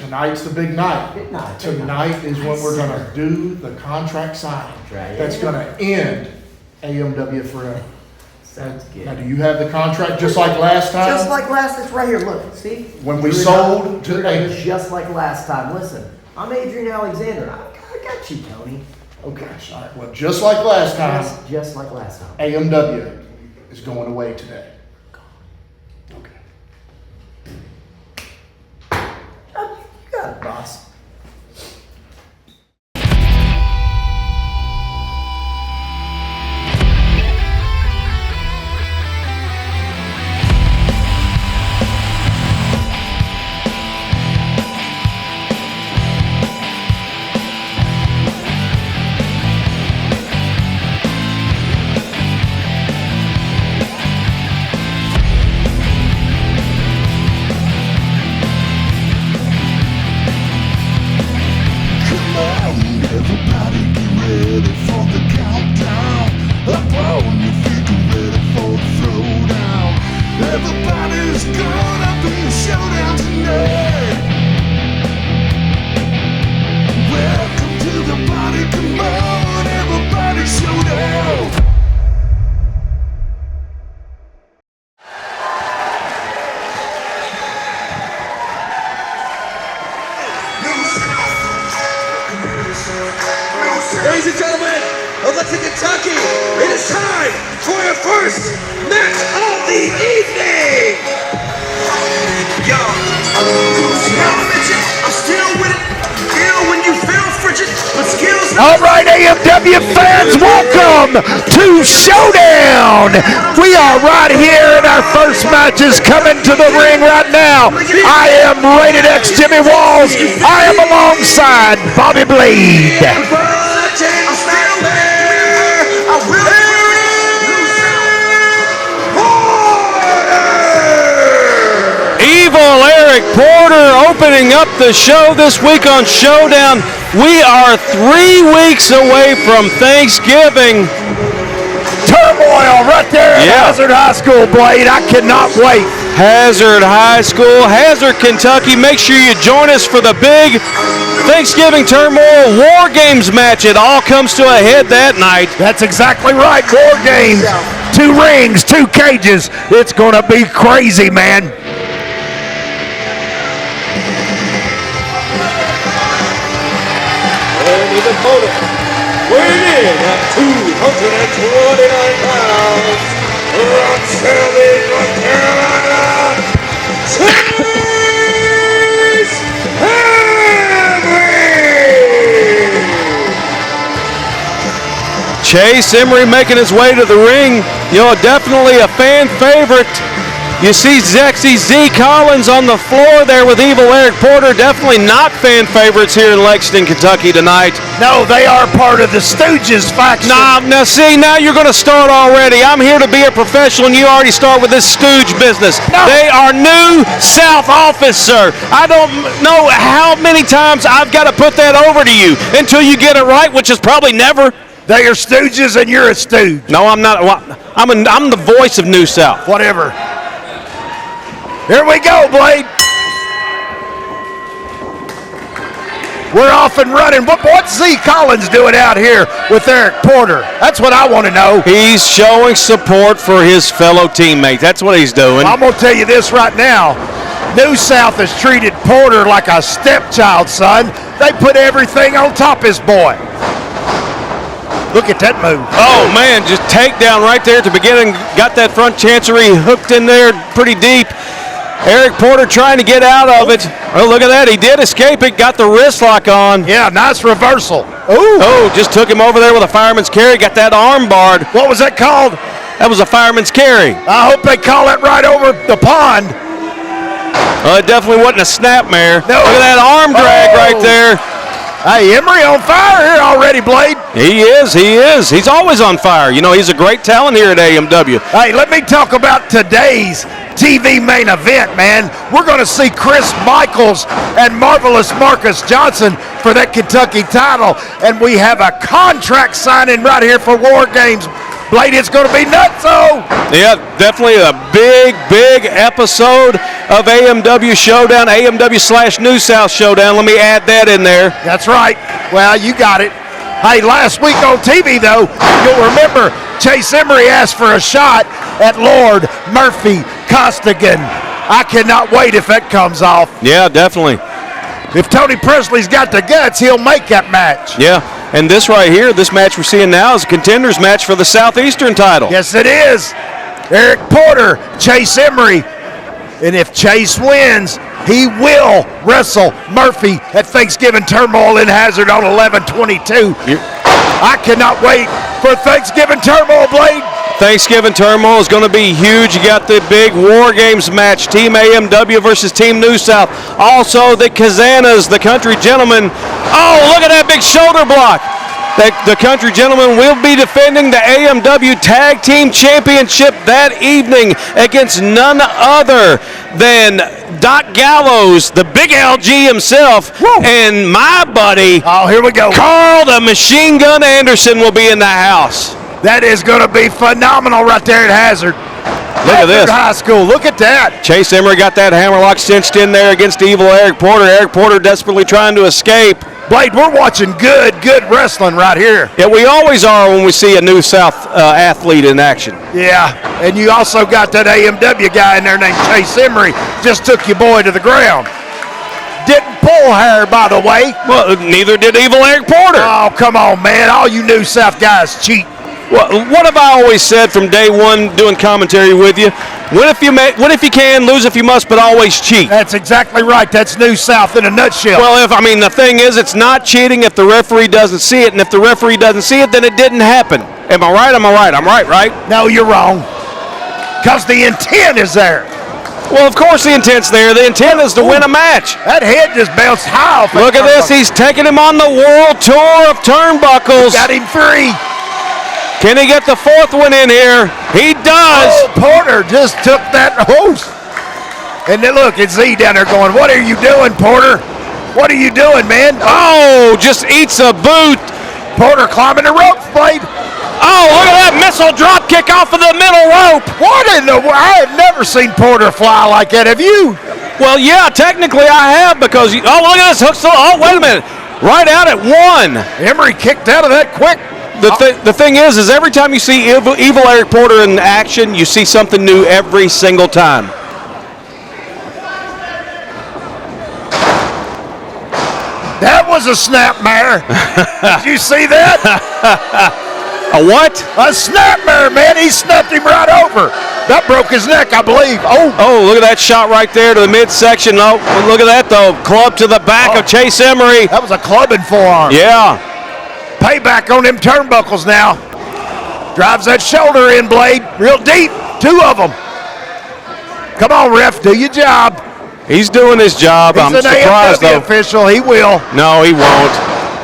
tonight's the big night. Big night. Tonight is when we're gonna do the contract signing. Right. That's gonna end AMW forever. Sounds Now, good. do you have the contract just like last time? Just like last, it's right here, look, see? When we sold to Adrian. Just like last time, listen, I'm Adrian Alexander, I got you, Tony. Okay, all right, well, just like last time, Just like last time. AMW is going away today. Okay. Oh, you got it, boss. Ladies and gentlemen of Lexington, Kentucky, it is time for your first match of the evening! Yo, I'm still with it. Feel when you feel frigid, but skills. All right, AMW fans, welcome to Showdown. We are right here, and our first match is coming to the ring right now. I am Rated X Jimmy Walls. I am alongside Bobby Blade. I'm still there. I will. Evil Eric Porter opening up the show this week on Showdown. We are 3 weeks away from Thanksgiving. Turmoil right there at Hazard High School, Blade. I cannot wait. Hazard High School, Hazard, Kentucky. Make sure you join us for the big Thanksgiving Turmoil War Games match. It all comes to a head that night. That's exactly right. War Games. 2 rings, 2 cages. It's going to be crazy, man. And his opponent, weighing in at 229 pounds, from Charlotte, North Carolina, Chase Emery making his way to the ring. You know, definitely a fan favorite. You see Zexy Z Collins on the floor there with Evil Eric Porter. Definitely not fan favorites here in Lexington, Kentucky tonight. No, they are part of the Stooges faction. Now see, now you're going to start already. I'm here to be a professional, and you already start with this stooge business. No. They are new South office, sir. I don't know how many times I've got to put that over to you until you get it right, which is probably never. They are Stooges, and you're a stooge. No, I'm not. I'm the voice of New South. Whatever. Here we go, Blade. We're off and running. What's Z Collins doing out here with Eric Porter? That's what I want to know. He's showing support for his fellow teammates. That's what he's doing. I'm going to tell you this right now. New South has treated Porter like a stepchild, son. They put everything on top of his boy. Look at that move. Oh, man, just takedown right there at the beginning. Got that front chancery hooked in there pretty deep. Eric Porter trying to get out of it. Oh, look at that. He did escape it. Got the wrist lock on. Yeah, nice reversal. Ooh. Oh, just took him over there with a fireman's carry. Got that arm barred. What was that called? That was a fireman's carry. I hope they call it right over the pond. Well, it definitely wasn't a snapmare. No. Look at that arm drag right there. Hey, Emery on fire here already, Blade. He is. He's always on fire. You know, he's a great talent here at AMW. Hey, let me talk about today's TV main event, man. We're going to see Chris Michaels and Marvelous Marcus Johnson for that Kentucky title, and we have a contract signing right here for War Games. Blade, it's going to be nutso. Yeah, definitely a big episode. of AMW Showdown, AMW/New South Showdown. Let me add that in there. That's right. Well, you got it. Hey, last week on TV, though, you'll remember Chase Emery asked for a shot at Lord Murphy Costigan. I cannot wait if that comes off. Yeah, definitely. If Tony Presley's got the guts, he'll make that match. Yeah, and this right here, this match we're seeing now is a contenders match for the Southeastern title. Yes, it is. Eric Porter, Chase Emery. And if Chase wins, he will wrestle Murphy at Thanksgiving Turmoil in Hazard on 11/22. I cannot wait for Thanksgiving Turmoil, Blade. Thanksgiving Turmoil is going to be huge. You got the big War Games match, Team AMW versus Team New South. Also the Kazanas, the Country Gentlemen. Oh, look at that big shoulder block. The Country Gentlemen will be defending the AMW Tag Team Championship that evening against none other than Doc Gallows, the big LG himself, and my buddy, Oh, here we go. Carl the Machine Gun Anderson will be in the house. That is going to be phenomenal right there at Hazard. Look at this. High School. Look at that. Chase Emery got that hammerlock cinched in there against evil Eric Porter. Eric Porter desperately trying to escape. Blade, we're watching good wrestling right here. Yeah, we always are when we see a New South athlete in action. Yeah, and you also got that AMW guy in there named Chase Emery. Just took your boy to the ground. Didn't pull hair, by the way. Well, neither did evil Eric Porter. Oh, come on, man. All you New South guys cheat. What have I always said from day one doing commentary with you? Win if you can, lose if you must, but always cheat. That's exactly right. That's New South in a nutshell. Well, the thing is, it's not cheating if the referee doesn't see it, and if the referee doesn't see it, then it didn't happen. Am I right? I'm right? No, you're wrong. Because the intent is there. Well, of course the intent's there. The intent is to win a match. That head just bounced high off. Look at this. He's taking him on the world tour of turnbuckles. Got him free. Can he get the fourth one in here? He does. Oh, Porter just took that hose. And then look, it's Z down there going, what are you doing, Porter? What are you doing, man? Oh, just eats a boot. Porter climbing the ropes, Blade. Oh, look at that missile drop kick off of the middle rope. What in the world? I have never seen Porter fly like that. Have you? Well, yeah, technically I have because, oh, look at this. Oh, wait a minute. Right out at one. Emery kicked out of that quick. The thing is every time you see evil Eric Porter in action, you see something new every single time. That was a snapmare. Did you see that? A what? A snapmare, man. He snapped him right over. That broke his neck, I believe. Oh, look at that shot right there to the midsection. Oh, look at that, though. Club to the back of Chase Emery. That was a clubbing forearm. Yeah. Payback on them turnbuckles now. Drives that shoulder in, Blade. Real deep. Two of them. Come on, ref. Do your job. He's doing his job. He's I'm an surprised, AMW though. official. He will. No, he won't.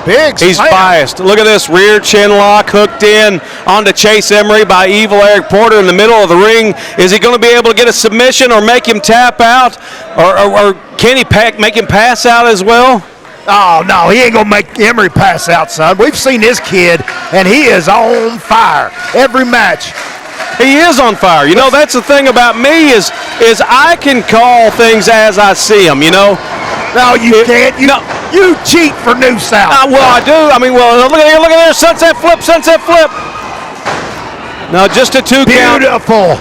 Big He's slam. biased. Look at this rear chin lock hooked in onto Chase Emery by evil Eric Porter in the middle of the ring. Is he going to be able to get a submission or make him tap out? Or can he make him pass out as well? Oh, no, he ain't going to make Emery pass out, son. We've seen this kid, and he is on fire every match. He is on fire. You know, that's the thing about me is I can call things as I see them, you know. No, you can't. You cheat for New South. Well, I do. Look at there, sunset flip. No, just a 2 count. Beautiful.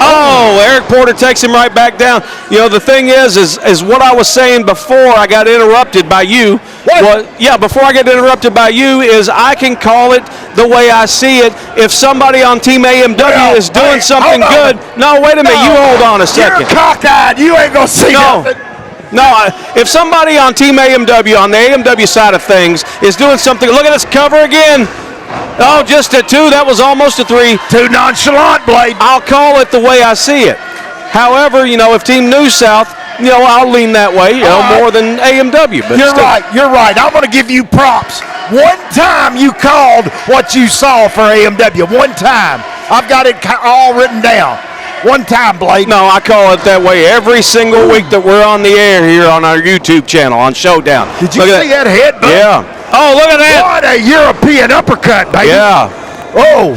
Oh, Eric Porter takes him right back down. You know, the thing is what I was saying before I got interrupted by you. What? Before I get interrupted by you is I can call it the way I see it. If somebody on Team AMW is doing something good. No, wait a minute. You hold on a second. You're cockeyed. You ain't going to see nothing. No, if somebody on Team AMW, on the AMW side of things, is doing something, look at this cover again. Oh, just a 2. That was almost a 3. Too nonchalant, Blade. I'll call it the way I see it. However, you know, if Team New South, you know, I'll lean that way, you know, more than AMW. But You're right. I'm going to give you props. One time you called what you saw for AMW. One time. I've got it all written down. One time, Blade. No, I call it that way every single week that we're on the air here on our YouTube channel on Showdown. Did you see that headbutt? Yeah. Oh, look at that. What a European uppercut, baby. Yeah. Oh.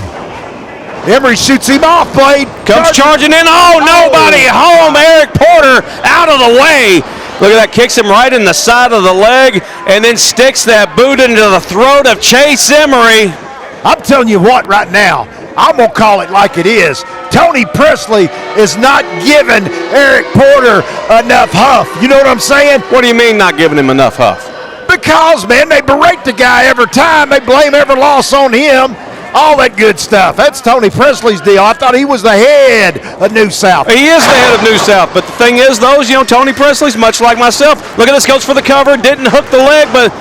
Emery shoots him off, Blade. Comes charging in. Oh, nobody home. Eric Porter out of the way. Look at that. Kicks him right in the side of the leg and then sticks that boot into the throat of Chase Emery. I'm telling you what right now, I'm going to call it like it is. Tony Presley is not giving Eric Porter enough huff. You know what I'm saying? What do you mean not giving him enough huff? Because, man, they berate the guy every time. They blame every loss on him. All that good stuff. That's Tony Presley's deal. I thought he was the head of New South. He is the head of New South, but the thing is, Tony Presley's much like myself. Look at this, goes for the cover, didn't hook the leg, but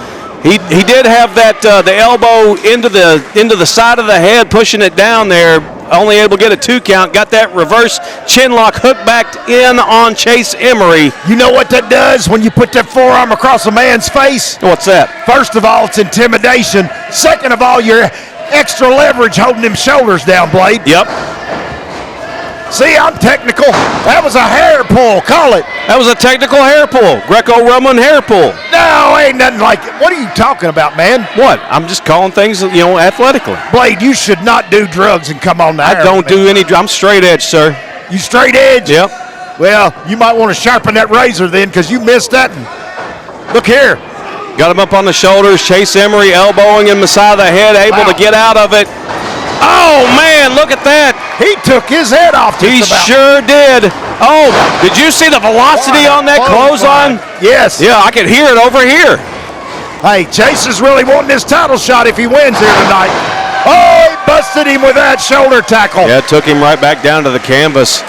he did have that the elbow into the side of the head, pushing it down there. Only able to get a 2 count. Got that reverse chin lock hooked back in on Chase Emery. You know what that does when you put that forearm across a man's face? What's that? First of all, it's intimidation. Second of all, you're extra leverage holding them shoulders down, Blade. Yep. See, I'm technical. That was a hair pull. Call it. That was a technical hair pull. Greco-Roman hair pull. No, ain't nothing like it. What are you talking about, man? What? I'm just calling things, athletically. Blade, you should not do drugs and come on the air. I don't do any. I'm straight edge, sir. You straight edge? Yep. Well, you might want to sharpen that razor then, because you missed that. Look here. Got him up on the shoulders. Chase Emery elbowing him the side of the head, able to get out of it. Oh, man, look at that. He took his head off. He sure did. Oh, did you see the velocity on that clothesline? Yes. Yeah, I could hear it over here. Hey, Chase is really wanting his title shot if he wins here tonight. Oh, he busted him with that shoulder tackle. Yeah, took him right back down to the canvas.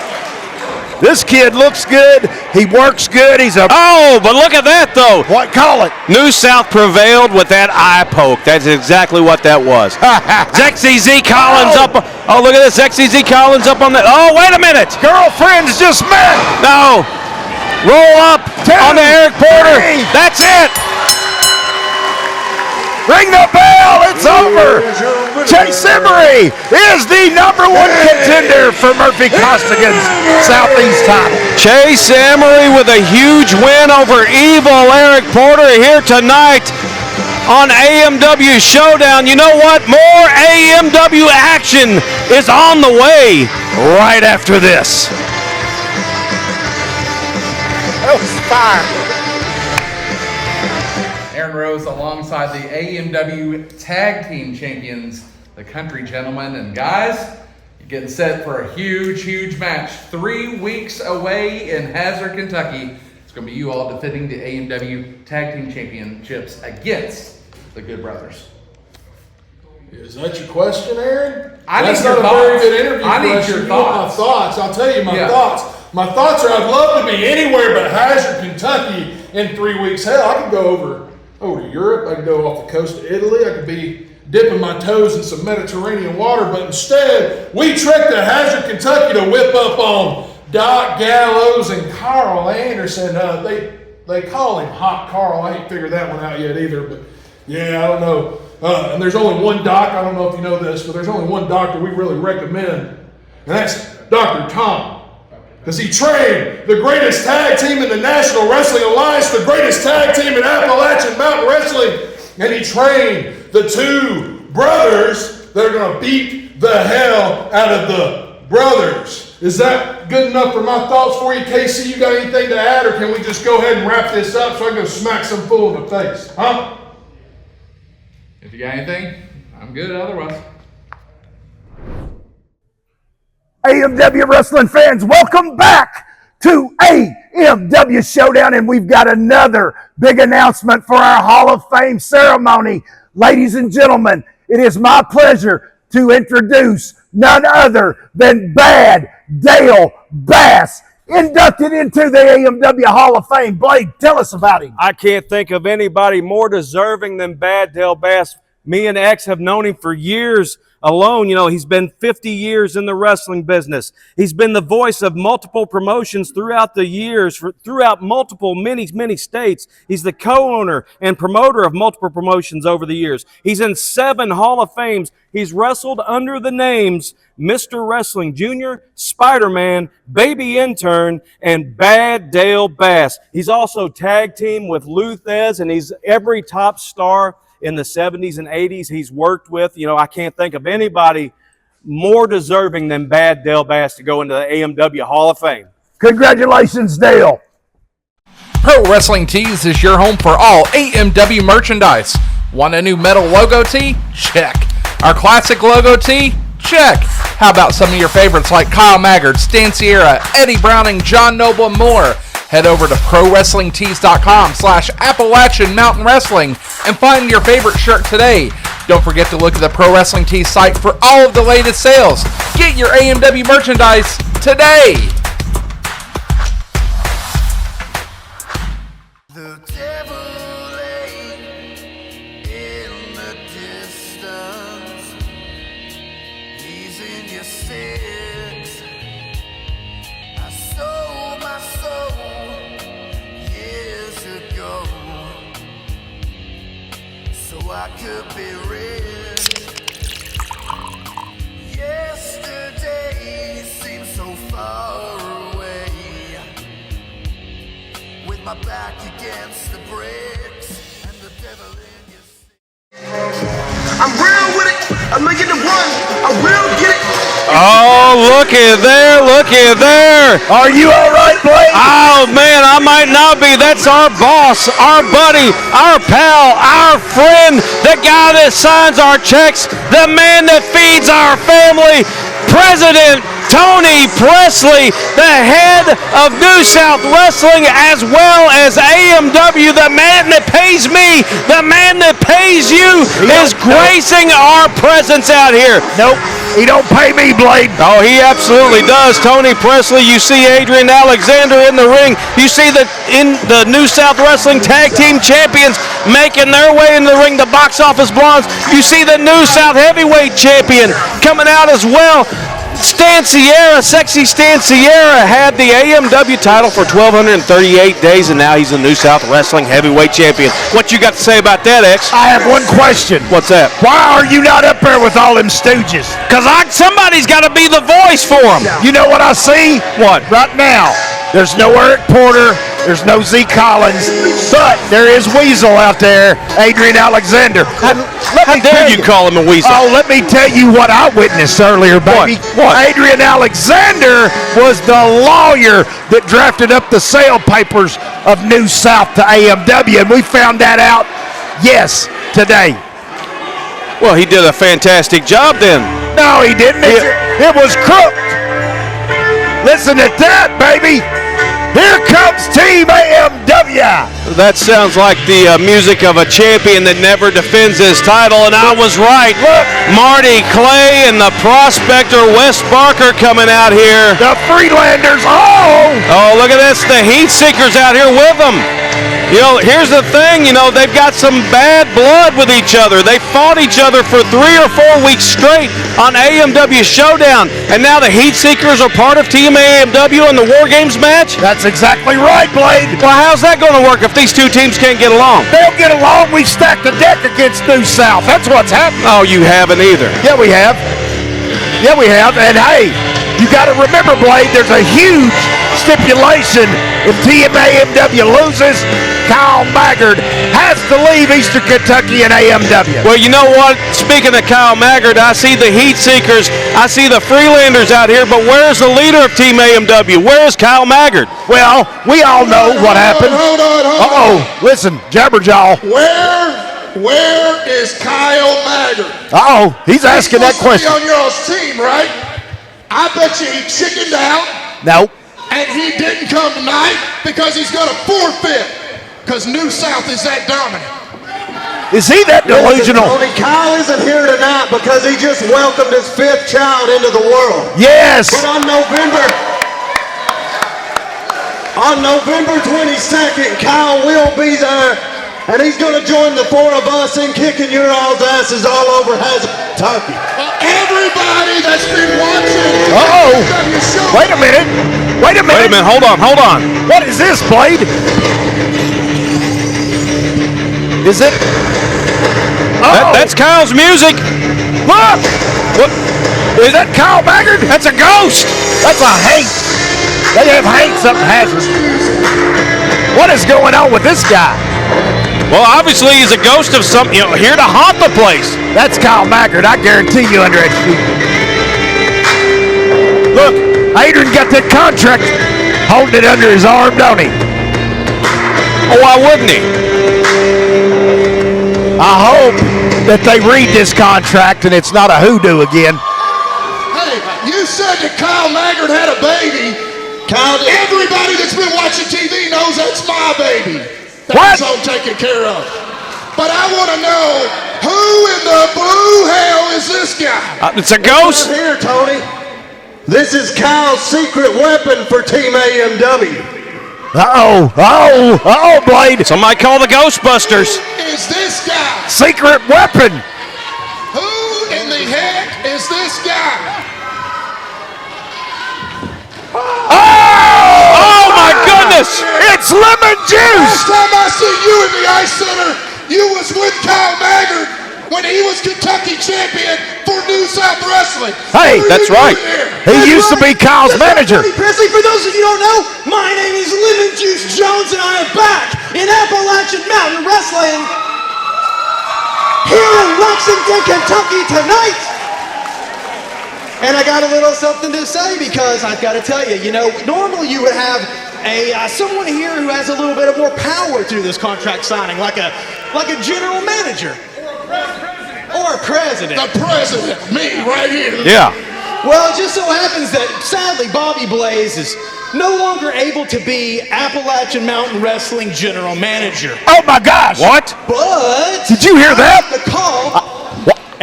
This kid looks good. He works good. Oh, but look at that, though. What? Call it. New South prevailed with that eye poke. That's exactly what that was. Zexy Z Collins up. Oh, look at this. Zexy Z Collins up on that. Oh, wait a minute. Girlfriends just met. No. Roll up on the Eric Porter. That's it. Ring the bell. It's over. Chase Emery is the #1 contender for Murphy Costigan's Southeast title. Chase Emery with a huge win over evil Eric Porter here tonight on AMW Showdown. You know what? More AMW action is on the way right after this. That was fire. Aaron Rose alongside the AMW Tag Team Champions, the Country Gentlemen. And guys, you're getting set for a huge, huge match. 3 weeks away in Hazard, Kentucky. It's going to be you all defending the AMW Tag Team Championships against the Good Brothers. Is that your question, Aaron? That's not a very good interview I need question. your You want thoughts. my thoughts. I'll tell you my thoughts. My thoughts are I'd love to be anywhere but Hazard, Kentucky in 3 weeks. Hell, I could go over to Europe. I could go off the coast of Italy. I could be dipping my toes in some Mediterranean water. But instead, we trekked to Hazard, Kentucky to whip up on Doc Gallows and Carl Anderson. They call him Hot Carl. I ain't figured that one out yet either. But yeah, I don't know. And there's only one doc. I don't know if you know this, but there's only one doctor we really recommend. And that's Dr. Tom. Because he trained the greatest tag team in the National Wrestling Alliance, the greatest tag team in Appalachian Mountain Wrestling. And he trained the 2 brothers that are going to beat the hell out of the brothers. Is that good enough for my thoughts for you, Casey? You got anything to add, or can we just go ahead and wrap this up so I can go smack some fool in the face? Huh? If you got anything, I'm good otherwise. AMW wrestling fans, welcome back to AMW Showdown, and we've got another big announcement for our Hall of Fame ceremony. Ladies and gentlemen, it is my pleasure to introduce none other than Bad Dale Bass, inducted into the AMW Hall of Fame. Blade, tell us about him. I can't think of anybody more deserving than Bad Dale Bass. Me and X have known him for years alone. He's been 50 years in the wrestling business. He's been the voice of multiple promotions throughout the years, throughout many states. He's the co-owner and promoter of multiple promotions over the years. He's in 7 Hall of Fames. He's wrestled under the names Mr. Wrestling Jr., Spider-Man, Baby Intern, and Bad Dale Bass. He's also tag team with Luthez, and he's every top star in the 70s and 80s he's worked with. I can't think of anybody more deserving than Bad Dale Bass to go into the AMW Hall of Fame. Congratulations, Dale. Pro Wrestling Tees is your home for all AMW merchandise. Want a new metal logo tee? Check. Our classic logo tee? Check. How about some of your favorites like Kyle Maggard, Stan Sierra, Eddie Browning, John Noble, and more? Head over to ProWrestlingTees.com/Appalachian Mountain Wrestling and find your favorite shirt today. Don't forget to look at the Pro Wrestling Tees site for all of the latest sales. Get your AMW merchandise today. The devil lay in the distance. He's in your six. I sold my soul years ago, so I could be rich. Yesterday seemed so far away, with my back against the bricks and the devil in your six. I'm real with it. I'm making the one. I will get it. Oh, looky there, looky there. Are you all right, Blake? Oh, man, I might not be. That's our boss, our buddy, our pal, our friend, the guy that signs our checks, the man that feeds our family, President Tony Presley, the head of New South Wrestling, as well as AMW, the man that pays me, the man that pays you, is gracing our presence out here. Nope, he don't pay me, Blade. Oh, he absolutely does. Tony Presley, you see Adrian Alexander in the ring. You see the New South Wrestling Tag Team Champions making their way in the ring, the Box Office Blondes. You see the New South Heavyweight Champion coming out as well. Stan Sierra, sexy Stan Sierra, had the AMW title for 1,238 days, and now he's the New South Wrestling Heavyweight Champion. What you got to say about that, X? I have one question. What's that? Why are you not up there with all them stooges? Because somebody's got to be the voice for them. You know what I see? What? Right now, there's no Eric Porter, there's no Z Collins, but there is Weasel out there, Adrian Alexander. How dare you call him a weasel? Oh, let me tell you what I witnessed earlier, baby. What? Adrian Alexander was the lawyer that drafted up the sale papers of New South to AMW, and we found that out, yes, today. Well, he did a fantastic job then. No, he didn't. It was crooked. Listen to that, baby. Here comes Team AMW. That sounds like the music of a champion that never defends his title, and I was right. Look, Marty Clay and the prospector Wes Barker coming out here. the Freelanders. Oh, look at this. The Heat Seekers out here with them. You know, here's the thing, they've got some bad blood with each other. They fought each other for 3 or 4 weeks straight on AMW Showdown, and now the Heat Seekers are part of Team AMW in the War Games match? that's exactly right, Blade. Well, how's that going to work if these two teams can't get along? They'll get along. We've stacked the deck against New South. That's what's happening. Oh, you haven't either. Yeah, we have. Yeah, we have. And hey, you got to remember, Blade, there's a huge stipulation. If Team AMW loses, Kyle Maggard has to leave Eastern Kentucky and AMW. Well, you know what? Speaking of Kyle Maggard, I see the Heat Seekers, I see the Freelanders out here, but where's the leader of Team AMW? Where's Kyle Maggard? Well, we all know what happened. Hold on. Listen, Jabberjaw. Where is Kyle Maggard? He's asking that question. He's supposed to be on y'all's team, right? I bet you he chickened out. No. And he didn't come tonight because he's going to forfeit because New South is that dominant. Is he that delusional? Tony, Kyle isn't here tonight because he just welcomed his 5th child into the world. Yes. But on November 22nd, Kyle will be there, and he's going to join the 4 of us in kicking your all's asses all over Kentucky. Well, everybody that's been watching AMW Showdown. Wait a minute. Hold on. What is this, Blade? Is it? That's Kyle's music. Look! What? Is that Kyle Maggard? That's a ghost. That's a Hank. They have Hanks up in Hazard. What is going on with this guy? Well, obviously he's a ghost of something, here to haunt the place. That's Kyle Maggard. I guarantee you under that sheet. Look, Adrian got that contract holding it under his arm, don't he? Oh, why wouldn't he? I hope that they read this contract and it's not a hoodoo again. Hey, you said that Kyle Maggard had a baby. Everybody that's been watching TV knows that's my baby. That's all taken care of. But I want to know, who in the blue hell is this guy? It's a ghost. Here, Tony. This is Kyle's secret weapon for Team AMW. Uh-oh, Blade. Somebody call the Ghostbusters. Is this guy? Secret weapon. Who in the heck is this guy? Oh my goodness! It's lemon juice. Last time I see you in the Ice Center, you was with Kyle Maggard when he was Kentucky champion for New South Wrestling. Hey, that's right. He used to be Kyle's manager. Presley, for those of you who don't know, my name is Lemon Juice Jones, and I am back in Appalachian Mountain Wrestling here in Lexington, Kentucky tonight. And I got a little something to say, because I've got to tell you, normally you would have someone here who has a little bit of more power through this contract signing, like a general manager. Or a president. The president, me right here. Yeah. Well, it just so happens that, sadly, Bobby Blaze is no longer able to be Appalachian Mountain Wrestling General Manager. Oh, my gosh. What? But Did you hear that? I got the call,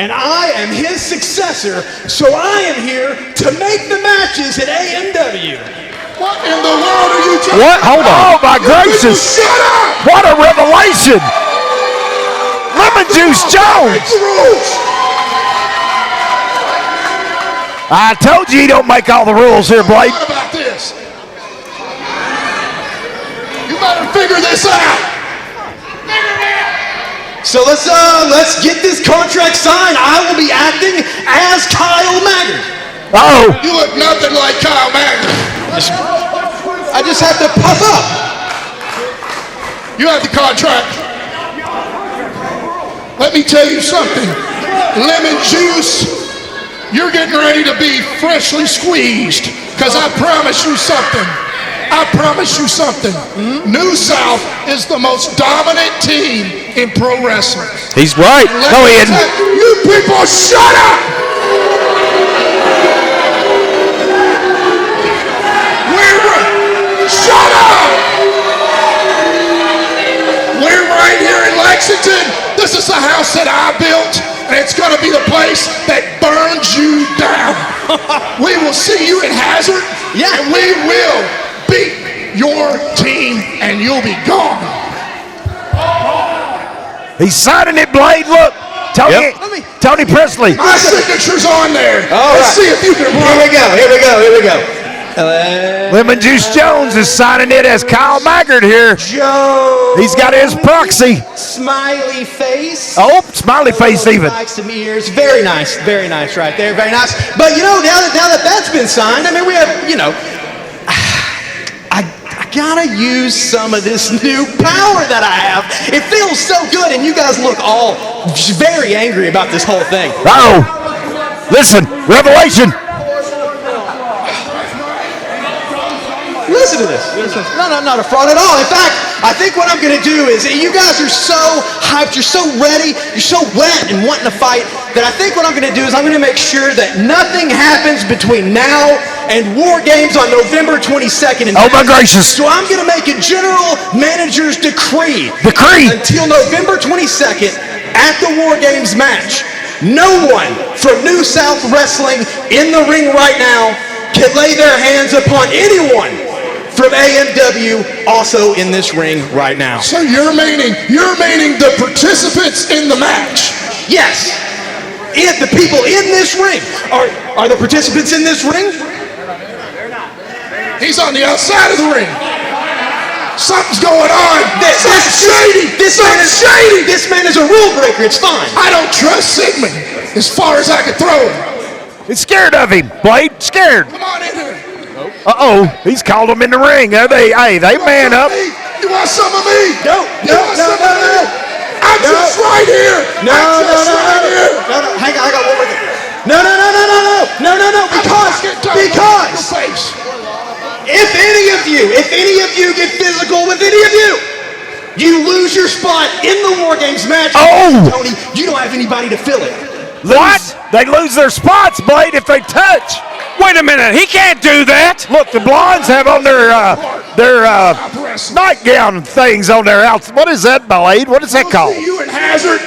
and I am his successor, so I am here to make the matches at AMW. What in the world are you talking What? Hold on. Oh, my gracious. Shut up! What a revelation. Lemon Juice Jones. The rules. I told you he don't make all the rules here, Blade. What about this? You better figure this out. So let's get this contract signed. I will be acting as Kyle Maggard. Oh, You look nothing like Kyle Maggard. I just have to puff up. You have the contract. Let me tell you something. Lemon juice, you're getting ready to be freshly squeezed. Because I promise you something. New South is the most dominant team in pro wrestling. He's right. no, he isn't. You people shut up! Shut up! We're right here in Lexington. This is the house that I built, and it's going to be the place that burns you down. We will see you in Hazard, and we will beat your team, and you'll be gone. He's signing it, Blade. Look, Tony Presley. My signature's on there. All Let's right. see if you can Here run. we go. Lemon Juice Jones is signing it as Kyle Maggard here. Joe. He's got his proxy. Smiley face. Oh, smiley face even. Likes some ears. Very nice right there. Very nice. But now that that's been signed, I mean, we have, I gotta use some of this new power that I have. It feels so good, and you guys look all very angry about this whole thing. Uh-oh. Listen, revelation. Listen to this. No, not a fraud at all. In fact, I think what I'm going to do is, you guys are so hyped, you're so ready, you're so wet and wanting to fight, that I think what I'm going to do is I'm going to make sure that nothing happens between now and War Games on November 22nd. Oh, my gracious. So I'm going to make a general manager's decree. Decree. Until November 22nd at the War Games match, no one from New South Wrestling in the ring right now can lay their hands upon anyone from AMW also in this ring right now. So you're meaning the participants in the match? Yes. And the people in this ring. Are the participants in this ring? He's on the outside of the ring. Something's going on. Something's shady. This man is a rule breaker. It's fine. I don't trust Sigmund as far as I can throw him. He's scared of him, Blade. Scared. Come on in here. Uh-oh. He's called him in the ring. They man up. You want some of me? No. I'm just right here. No. Hang on, one more thing. No. Because Because if any of you get physical with any of you, you lose your spot in the War Games match. Oh! Tony, you don't have anybody to fill it. What? They lose their spots, Blade, if they touch. Wait a minute, he can't do that. Look, the Blondes have on their nightgown things on their outfit. What is that, Blade? What is that called? You and Hazard,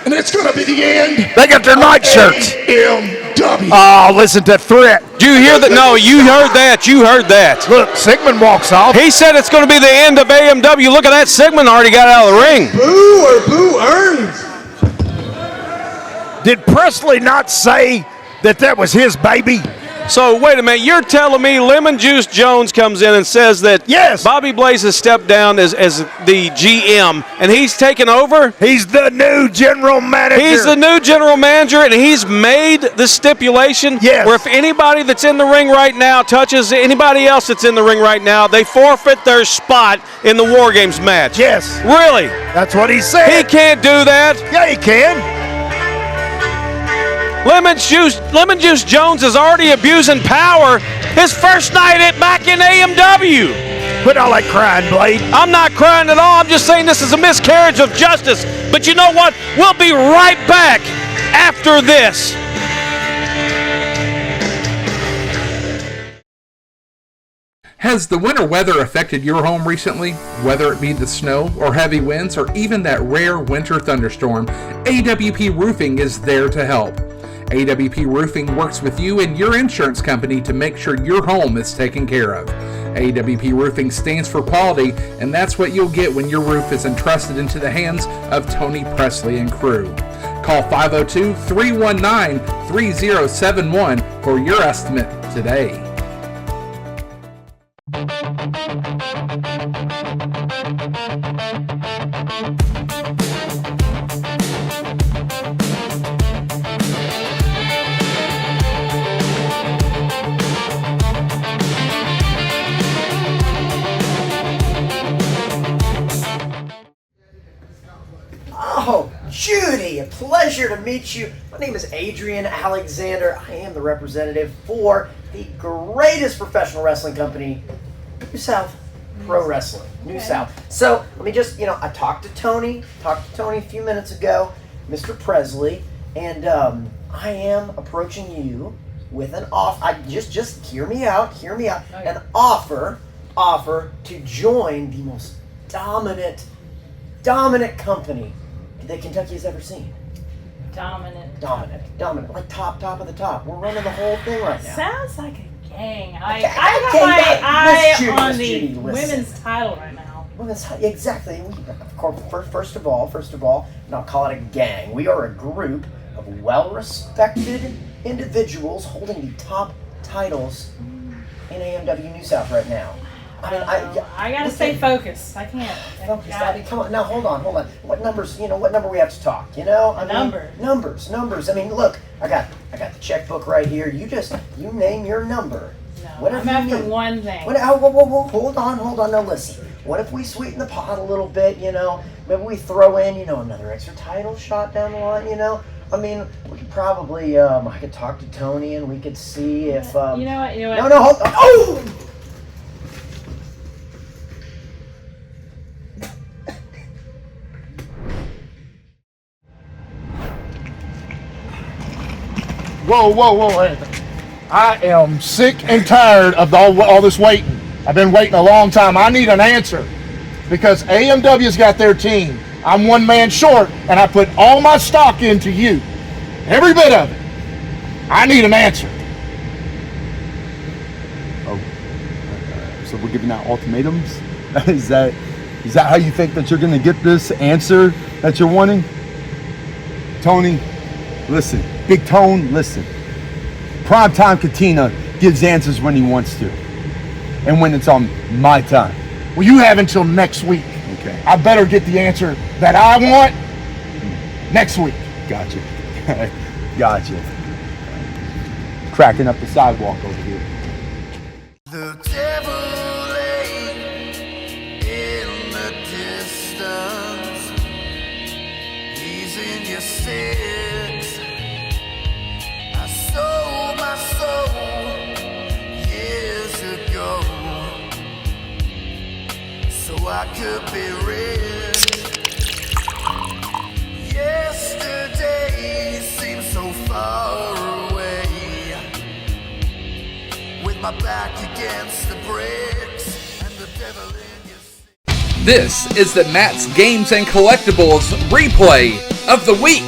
and it's going to be the end. They got their night shirts. AMW. Oh, listen to Threat. Do you hear that? No, you heard that. You heard that. Look, Sigmund walks off. He said it's going to be the end of AMW. Look at that. Sigmund already got out of the ring. Boo or boo earns. Did Presley not say that was his baby? So, wait a minute. You're telling me Lemon Juice Jones comes in and says that yes, Bobby Blaze has stepped down as the GM, and he's taken over? He's the new general manager. He's the new general manager, and he's made the stipulation where if anybody that's in the ring right now touches anybody else that's in the ring right now, they forfeit their spot in the War Games match. Yes. Really? That's what he said. He can't do that. Yeah, he can. Lemon Juice Jones is already abusing power his first night back in AMW. Quit all that crying, Blade. I'm not crying at all. I'm just saying this is a miscarriage of justice. But you know what? We'll be right back after this. Has the winter weather affected your home recently? Whether it be the snow or heavy winds or even that rare winter thunderstorm, AWP Roofing is there to help. AWP Roofing works with you and your insurance company to make sure your home is taken care of. AWP Roofing stands for quality, and that's what you'll get when your roof is entrusted into the hands of Tony Presley and crew. Call 502-319-3071 for your estimate today. Oh, Judy, a pleasure to meet you. My name is Adrian Alexander. I am the representative for the greatest professional wrestling company, New South Pro Wrestling. New South. So let me just, I talked to Tony a few minutes ago, Mr. Presley, and I am approaching you with an offer. Just hear me out. An offer to join the most dominant company that Kentucky has ever seen. Dominant. Like top of the top. We're running the whole thing right now. Sounds like a gang. I got my eye on the women's title right now. Exactly. Of course, first of all, not call it a gang. We are a group of well-respected individuals holding the top titles in AMW New South right now. I gotta stay focused. I can't. Come on. Now, hold on. What numbers, what number we have to talk, Numbers. I mean, look, I got the checkbook right here. You name your number. No, whatever I'm after you need. one thing. Whoa, hold on. Now, listen. What if we sweeten the pot a little bit, Maybe we throw in, another extra title shot down the line, I mean, we could probably, I could talk to Tony and we could see if, You know what? No, hold on. Oh! Whoa. I am sick and tired of all this waiting. I've been waiting a long time. I need an answer because AMW's got their team. I'm one man short, and I put all my stock into you. Every bit of it. I need an answer. Oh, so we're giving out ultimatums? Is that how you think that you're going to get this answer that you're wanting? Tony, listen. Big Tone, listen. Primetime Catena gives answers when he wants to. And when it's on my time. Well, you have until next week. Okay. I better get the answer that I want next week. Gotcha. Cracking up the sidewalk over here. The devil lay in the distance. He's in your six. I sold my soul I could be rich. Yesterday seems so far away. With my back against the bricks and the devil in your... This is the Matt's Games and Collectibles replay of the week.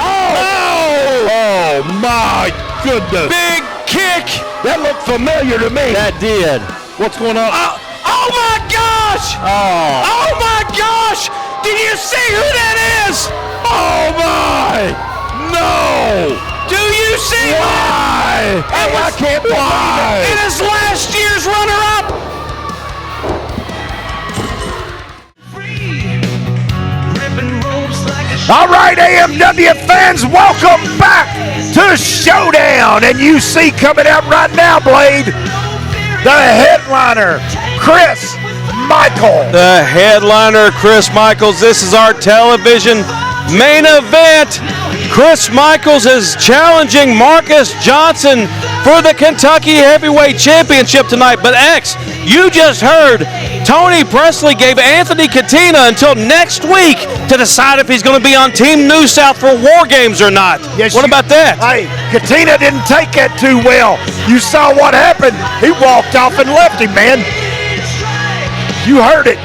Oh my goodness. Big kick. That looked familiar to me. That did. What's going on? Oh my gosh! Oh my gosh! Did you see who that is? Oh my! No! Do you see Why? Hey, I can't believe it is last year's runner-up. All right, AMW fans, welcome back to Showdown. And you see coming out right now, Blade, the headliner, Chris Michael. The headliner, Chris Michaels. This is our television main event. Chris Michaels is challenging Marcus Johnson for the Kentucky Heavyweight Championship tonight. But X, you just heard Tony Presley gave Anthony Catena until next week to decide if he's going to be on Team New South for War Games or not. Yes, what about that? Hey, Catena didn't take that too well. You saw what happened. He walked off and left him, man. You heard it.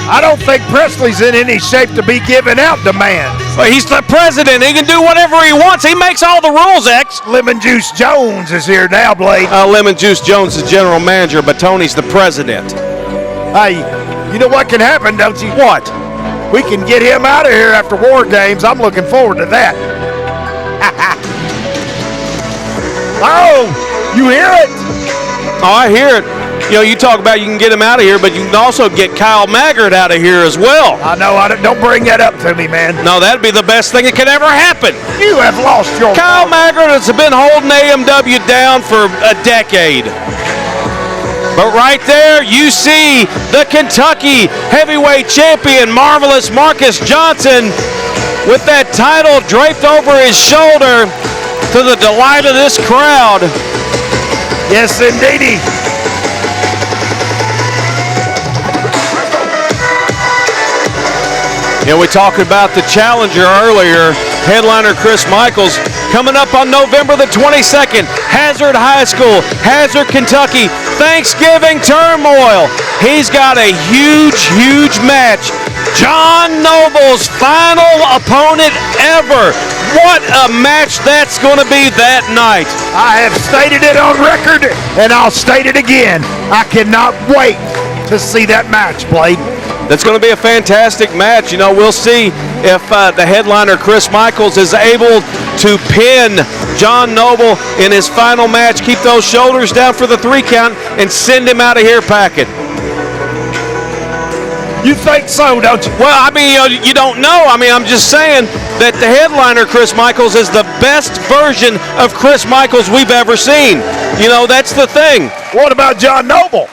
I don't think Presley's in any shape to be giving out demands. Well, he's the president. He can do whatever he wants. He makes all the rules, X. Lemon Juice Jones is here now, Blade. Lemon Juice Jones is general manager, but Tony's the president. Hey, you know what can happen, don't you? What? We can get him out of here after War Games. I'm looking forward to that. Oh, you hear it? Oh, I hear it. You know, you talk about you can get him out of here, but you can also get Kyle Maggart out of here as well. I know. Don't bring that up to me, man. No, that'd be the best thing that could ever happen. You have lost your... Kyle Maggart has been holding AMW down for a decade. But right there, you see the Kentucky Heavyweight Champion, Marvelous Marcus Johnson, with that title draped over his shoulder to the delight of this crowd. Yes, indeedy. Yeah, we talked about the challenger earlier, headliner Chris Michaels, coming up on November the 22nd, Hazard High School, Hazard, Kentucky, Thanksgiving Turmoil. He's got a huge, huge match. John Noble's final opponent ever. What a match that's going to be that night. I have stated it on record, and I'll state it again. I cannot wait to see that match, Blade. That's going to be a fantastic match. You know, we'll see if the headliner, Chris Michaels, is able to pin John Noble in his final match, keep those shoulders down for the 3 count, and send him out of here packing. You think so, don't you? Well, I mean, you don't know. I mean, I'm just saying that the headliner, Chris Michaels, is the best version of Chris Michaels we've ever seen. You know, that's the thing. What about John Noble?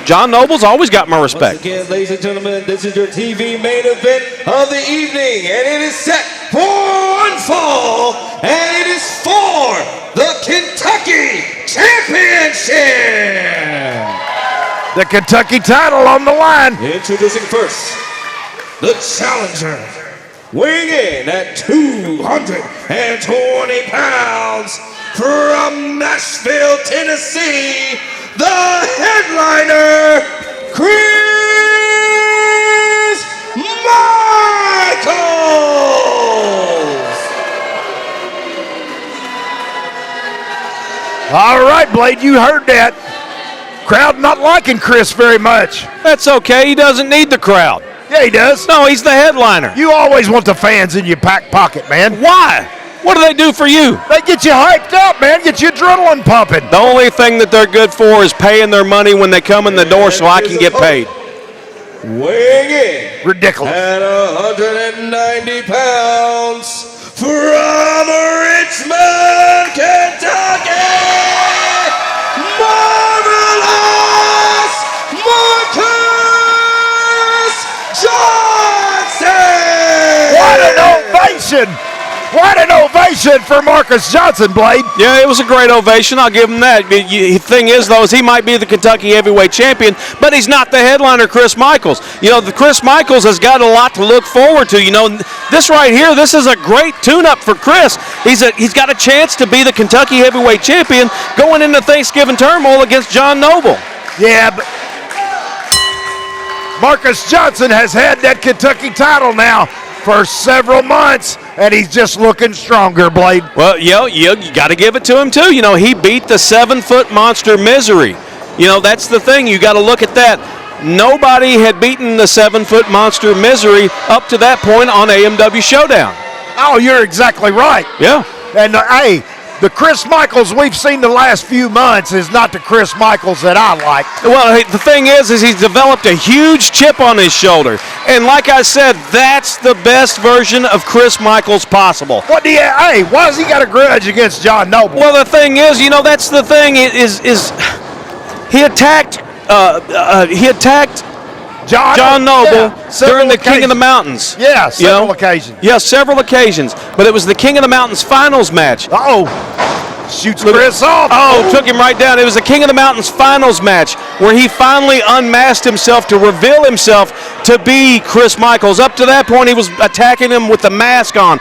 John Noble's always got my respect. Once again, ladies and gentlemen, this is your TV main event of the evening, and it is set for one fall, and it is for the Kentucky Championship. The Kentucky title on the line. Introducing first, the challenger, weighing in at 220 pounds from Nashville, Tennessee, the headliner, Chris Michaels. All right, Blade, you heard that. Crowd not liking Chris very much. That's okay. He doesn't need the crowd. Yeah, he does. No, he's the headliner. You always want the fans in your back pocket, man. Why? What do they do for you? They get you hyped up, man. Get your adrenaline pumping. The only thing that they're good for is paying their money when they come in the door so I can get paid. Weighing in ridiculous at 190 pounds from Richmond, Kentucky, Marvelous Marcus Johnson. What an ovation for Marcus Johnson, Blade. Yeah, it was a great ovation. I'll give him that. The thing is, though, is he might be the Kentucky heavyweight champion, but he's not the headliner, Chris Michaels. You know, the Chris Michaels has got a lot to look forward to. You know, this right here, this is a great tune-up for Chris. He's got a chance to be the Kentucky heavyweight champion going into Thanksgiving Turmoil against John Noble. Yeah, but Marcus Johnson has had that Kentucky title now for several months, and he's just looking stronger, Blade. Well, you got to give it to him, too. You know, he beat the 7-foot monster Misery. You know, that's the thing. You got to look at that. Nobody had beaten the 7-foot monster Misery up to that point on AMW Showdown. Oh, you're exactly right. Yeah. And, hey, the Chris Michaels we've seen the last few months is not the Chris Michaels that I like. Well, the thing is he's developed a huge chip on his shoulder. And like I said, that's the best version of Chris Michaels possible. Hey, why has he got a grudge against John Noble? Well, the thing is, you know, that's the thing is he attacked John Noble during the King of the Mountains. Yeah, several occasions. Yeah, several occasions. But it was the King of the Mountains finals match. Shoots Chris off. Took him right down. It was the King of the Mountains finals match where he finally unmasked himself to reveal himself to be Chris Michaels. Up to that point, he was attacking him with the mask on,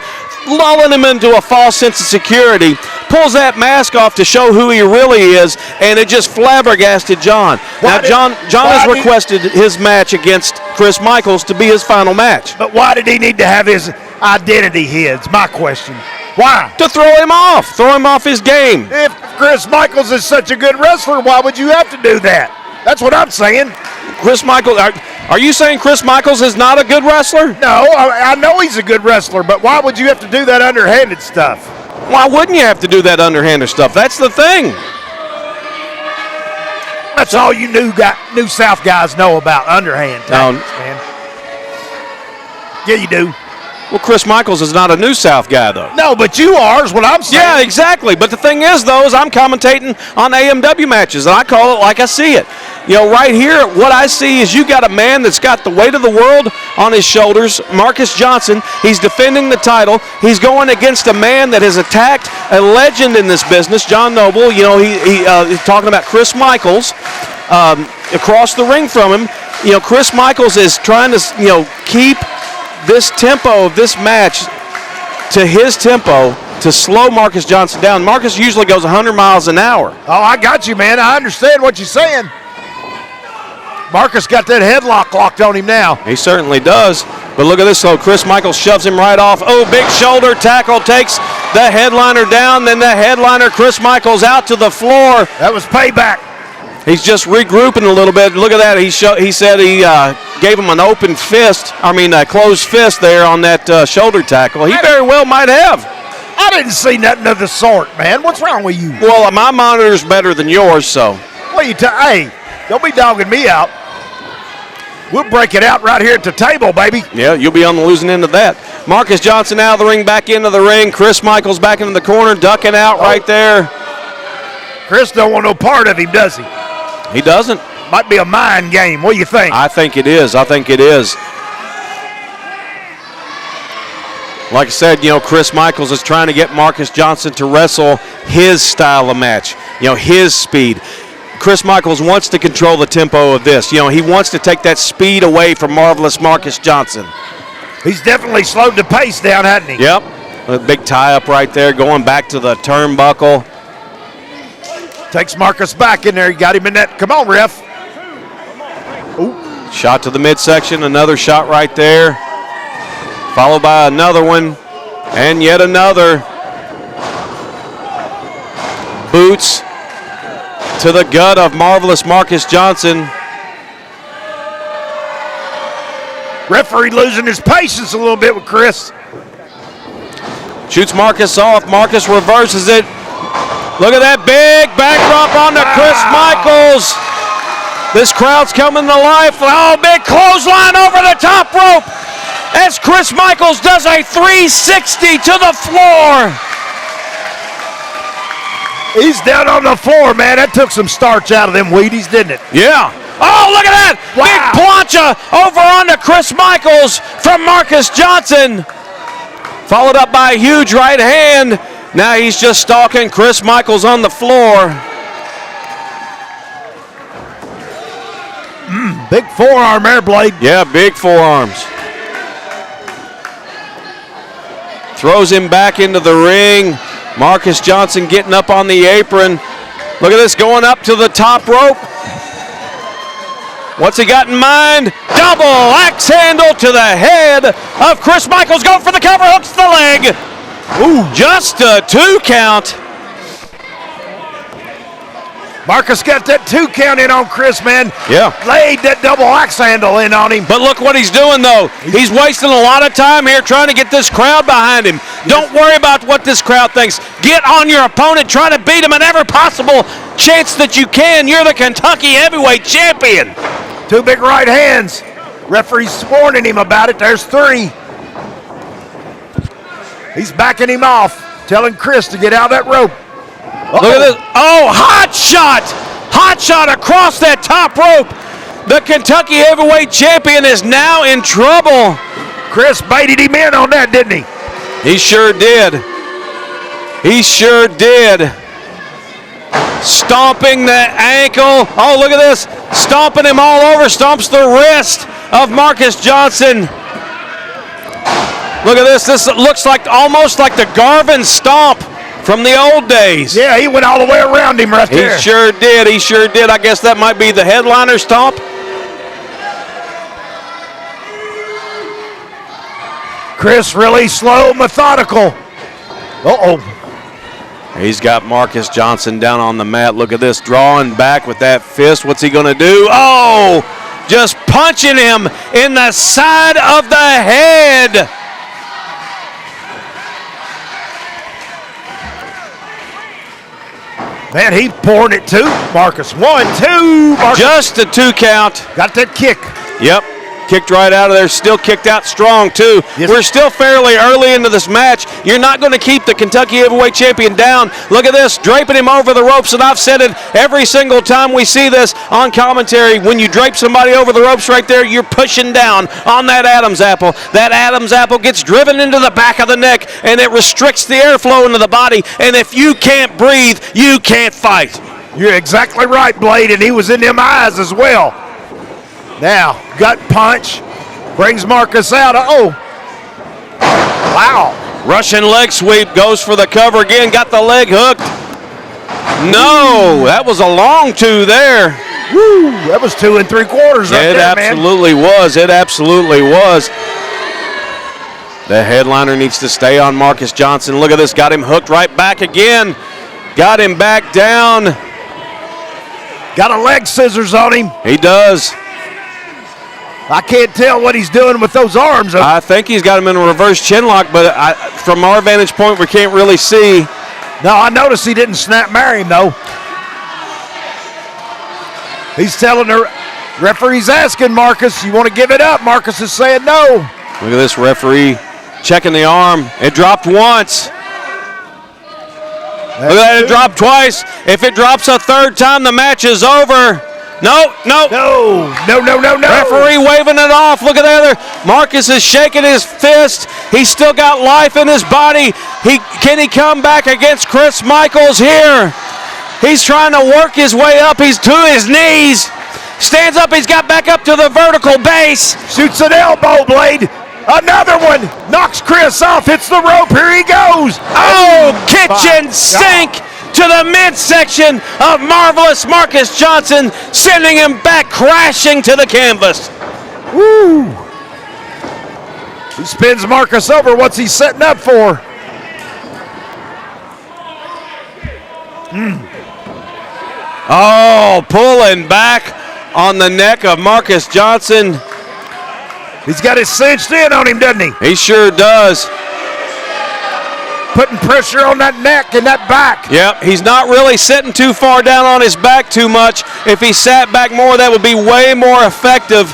lulling him into a false sense of security. Pulls that mask off to show who he really is, and it just flabbergasted John. John has requested his match against Chris Michaels to be his final match. But why did he need to have his identity hid? My question. Why? To throw him off his game. If Chris Michaels is such a good wrestler, why would you have to do that? That's what I'm saying. Chris Michaels, are you saying Chris Michaels is not a good wrestler? No, I know he's a good wrestler, but why would you have to do that underhanded stuff? Why wouldn't you have to do that underhanded stuff? That's the thing. That's all you new South guys know about underhand tactics, man. Yeah, you do. Well, Chris Michaels is not a New South guy, though. No, but you are is what I'm saying. Yeah, exactly. But the thing is, though, is I'm commentating on AMW matches, and I call it like I see it. You know, right here, what I see is you got a man that's got the weight of the world on his shoulders, Marcus Johnson. He's defending the title. He's going against a man that has attacked a legend in this business, John Noble. You know, he's talking about Chris Michaels across the ring from him. You know, Chris Michaels is trying to, you know, keep this tempo of this match to his tempo to slow Marcus Johnson down. Marcus usually goes 100 miles an hour. Oh, I got you, man. I understand what you're saying. Marcus got that headlock locked on him now. He certainly does. But look at this, though. Chris Michaels shoves him right off. Oh, big shoulder tackle takes the headliner down. Then the headliner, Chris Michaels, out to the floor. That was payback. He's just regrouping a little bit. Look at that. He said he gave him an open fist. A closed fist there on that shoulder tackle. He very well might have. I didn't see nothing of the sort, man. What's wrong with you? Well, my monitor's better than yours, so. Hey, don't be dogging me out. We'll break it out right here at the table, baby. Yeah, you'll be on the losing end of that. Marcus Johnson out of the ring, back into the ring. Chris Michaels back into the corner, ducking out right there. Chris don't want no part of him, does he? He doesn't. Might be a mind game. What do you think? I think it is. Like I said, you know, Chris Michaels is trying to get Marcus Johnson to wrestle his style of match, you know, his speed. Chris Michaels wants to control the tempo of this. You know, he wants to take that speed away from Marvelous Marcus Johnson. He's definitely slowed the pace down, hasn't he? Yep. A big tie-up right there, going back to the turnbuckle. Takes Marcus back in there. He got him in that. Come on, ref. Ooh. Shot to the midsection. Another shot right there. Followed by another one. And yet another. Boots to the gut of Marvelous Marcus Johnson. Referee losing his patience a little bit with Chris. Shoots Marcus off. Marcus reverses it. Look at that big backdrop on to Chris Michaels. This crowd's coming to life. Oh, big clothesline over the top rope as Chris Michaels does a 360 to the floor. He's down on the floor, man. That took some starch out of them Wheaties, didn't it? Yeah. Oh, look at that. Wow. Big plancha over onto Chris Michaels from Marcus Johnson. followed up by a huge right hand. Now he's just stalking Chris Michaels on the floor. Big forearm there, Blade. Yeah, big forearms. Throws him back into the ring. Marcus Johnson getting up on the apron. Look at this, going up to the top rope. What's he got in mind? Double axe handle to the head of Chris Michaels. Going for the cover, hooks the leg. Ooh, just a 2 count. Marcus got that 2 count in on Chris, man. Yeah. Laid that double axe handle in on him. But look what he's doing, though. He's wasting a lot of time here trying to get this crowd behind him. Don't worry about what this crowd thinks. Get on your opponent. Try to beat him at every possible chance that you can. You're the Kentucky heavyweight champion. 2 big right hands. Referee's warning him about it. There's 3. He's backing him off, telling Chris to get out of that rope. Look at this. Oh, hot shot. Hot shot across that top rope. The Kentucky heavyweight champion is now in trouble. Chris baited him in on that, didn't he? He sure did. He sure did. Stomping the ankle. Oh, look at this. Stomping him all over. Stomps the wrist of Marcus Johnson. Look at this. This looks like almost like the Garvin stomp from the old days. Yeah, he went all the way around him right there. He sure did. He sure did. I guess that might be the headliner stomp. Chris really slow, methodical. Uh-oh. He's got Marcus Johnson down on the mat. Look at this, drawing back with that fist. What's he going to do? Oh, just punching him in the side of the head. Man, he pouring it too. Marcus, 1, 2. Marcus. Just a 2 count. Got that kick. Yep. Kicked right out of there. Still kicked out strong, too. Yes. We're still fairly early into this match. You're not going to keep the Kentucky heavyweight champion down. Look at this, draping him over the ropes, and I've said it every single time we see this on commentary. When you drape somebody over the ropes right there, you're pushing down on that Adam's apple. That Adam's apple gets driven into the back of the neck, and it restricts the airflow into the body, and if you can't breathe, you can't fight. You're exactly right, Blade, and he was in them eyes as well. Now, gut punch, brings Marcus out. Oh, wow. Russian leg sweep, goes for the cover again, got the leg hooked. No, that was a long 2 there. Woo, that was 2 3/4 right there, man. It absolutely was, it absolutely was. The headliner needs to stay on Marcus Johnson. Look at this, got him hooked right back again. Got him back down. Got a leg scissors on him. He does. I can't tell what he's doing with those arms. I think he's got him in a reverse chin lock, but from our vantage point, we can't really see. No, I noticed he didn't snap marry him, though. He's telling the referee's asking Marcus, you want to give it up? Marcus is saying no. Look at this referee checking the arm. It dropped once. Look at that, it dropped twice. If it drops a 3rd time, the match is over. No. Referee waving it off. Look at the other. Marcus is shaking his fist. He's still got life in his body. Can he come back against Chris Michaels here? He's trying to work his way up. He's to his knees. Stands up. He's got back up to the vertical base. Shoots an elbow blade. Another one. Knocks Chris off. Hits the rope. Here he goes. Oh, kitchen sink to the midsection of marvelous Marcus Johnson, sending him back crashing to the canvas. Woo! He spins Marcus over. What's he setting up for? Oh, pulling back on the neck of Marcus Johnson. He's got it cinched in on him, doesn't he? He sure does. Putting pressure on that neck and that back. Yep, he's not really sitting too far down on his back too much. If he sat back more, that would be way more effective.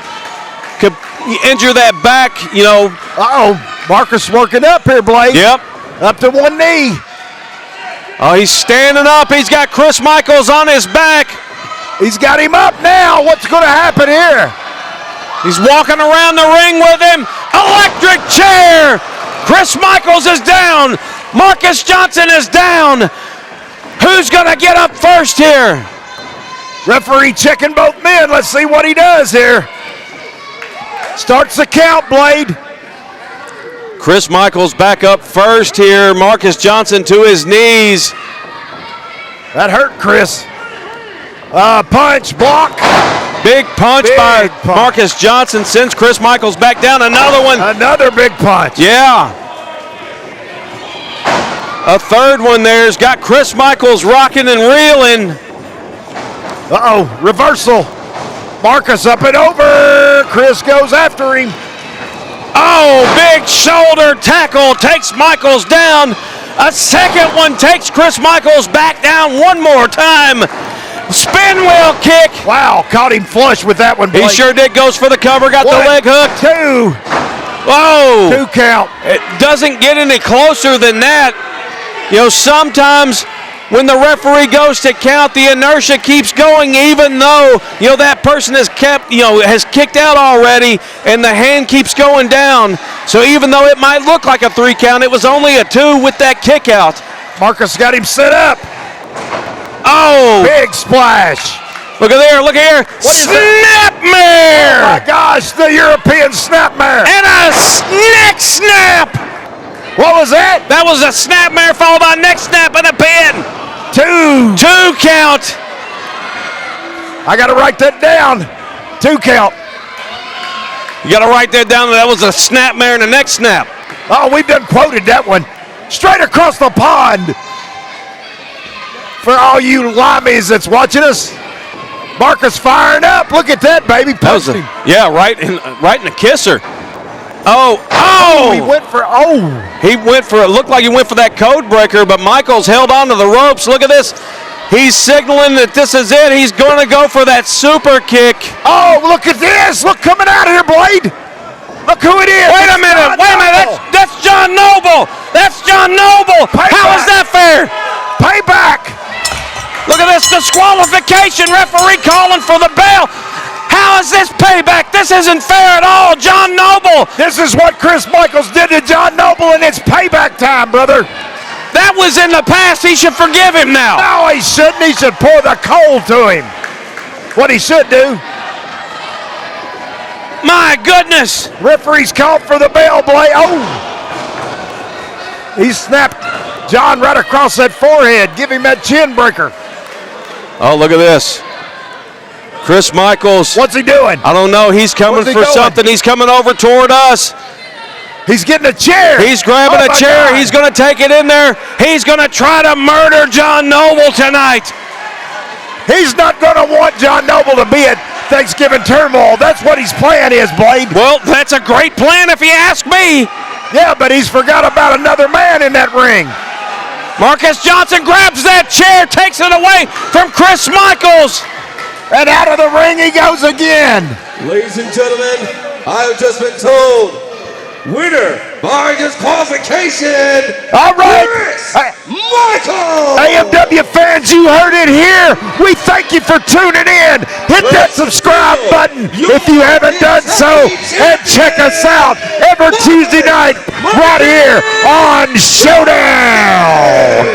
Could injure that back, you know. Uh-oh, Marcus working up here, Blade. Yep. Up to one knee. Oh, he's standing up. He's got Chris Michaels on his back. He's got him up now. What's going to happen here? He's walking around the ring with him. Electric chair. Chris Michaels is down. Marcus Johnson is down. Who's going to get up first here? Referee checking both men. Let's see what he does here. Starts the count, Blade. Chris Michaels back up first here. Marcus Johnson to his knees. That hurt Chris. Punch, block. Big punch by Marcus Johnson sends Chris Michaels back down. Another one. Another big punch. Yeah. A third one there's got Chris Michaels rocking and reeling. Uh-oh, reversal. Marcus up and over. Chris goes after him. Oh, big shoulder tackle takes Michaels down. A second one takes Chris Michaels back down one more time. Spin wheel kick. Wow, caught him flush with that one, Blake. He sure did. Goes for the cover, got the leg hook. 2. Whoa. 2 count. It doesn't get any closer than that. You know, sometimes when the referee goes to count, the inertia keeps going, even though, you know, that person has kicked out already, and the hand keeps going down. So even though it might look like a 3 count, it was only a 2 with that kick out. Marcus got him set up. Oh! Big splash. Look at there, look here. Snapmare! Oh my gosh, the European snapmare. And a neck snap! What was that? That was a snapmare followed by neck snap and a pin. 2. 2 count. I got to write that down. 2 count. You got to write that down. That was a snapmare and a neck snap. Oh, we've done quoted that one. Straight across the pond. For all you limeys that's watching us, Marcus firing up. Look at that, baby. Yeah, right in the kisser. Oh! He went for it. Looked like he went for that code breaker, but Michaels held on to the ropes. Look at this. He's signaling that this is it. He's going to go for that super kick. Oh, look at this. Look coming out of here, Blade. Look who it is. Wait a minute. That's John Noble. That's John Noble. Payback. How is that fair? Payback. Look at this disqualification. Referee calling for the bell. How is this payback? This isn't fair at all. John Noble. This is what Chris Michaels did to John Noble, and it's payback time, brother. That was in the past. He should forgive him now. No, he shouldn't. He should pour the coal to him. What he should do. My goodness. Referee's called for the bell, Blade. Oh. He snapped John right across that forehead. Give him that chin breaker. Oh, look at this. Chris Michaels. What's he doing? I don't know. He's coming for something. He's coming over toward us. He's getting a chair. He's grabbing a chair. God. He's going to take it in there. He's going to try to murder John Noble tonight. He's not going to want John Noble to be at Thanksgiving Turmoil. That's what his plan is, Blade. Well, that's a great plan if you ask me. Yeah, but he's forgot about another man in that ring. Marcus Johnson grabs that chair, takes it away from Chris Michaels. And out of the ring he goes again. Ladies and gentlemen, I have just been told, winner by disqualification, all right, Chris Michaels! AMW fans, you heard it here. We thank you for tuning in. Hit that subscribe button if you haven't done so. And check us out every Tuesday night right here on Showdown.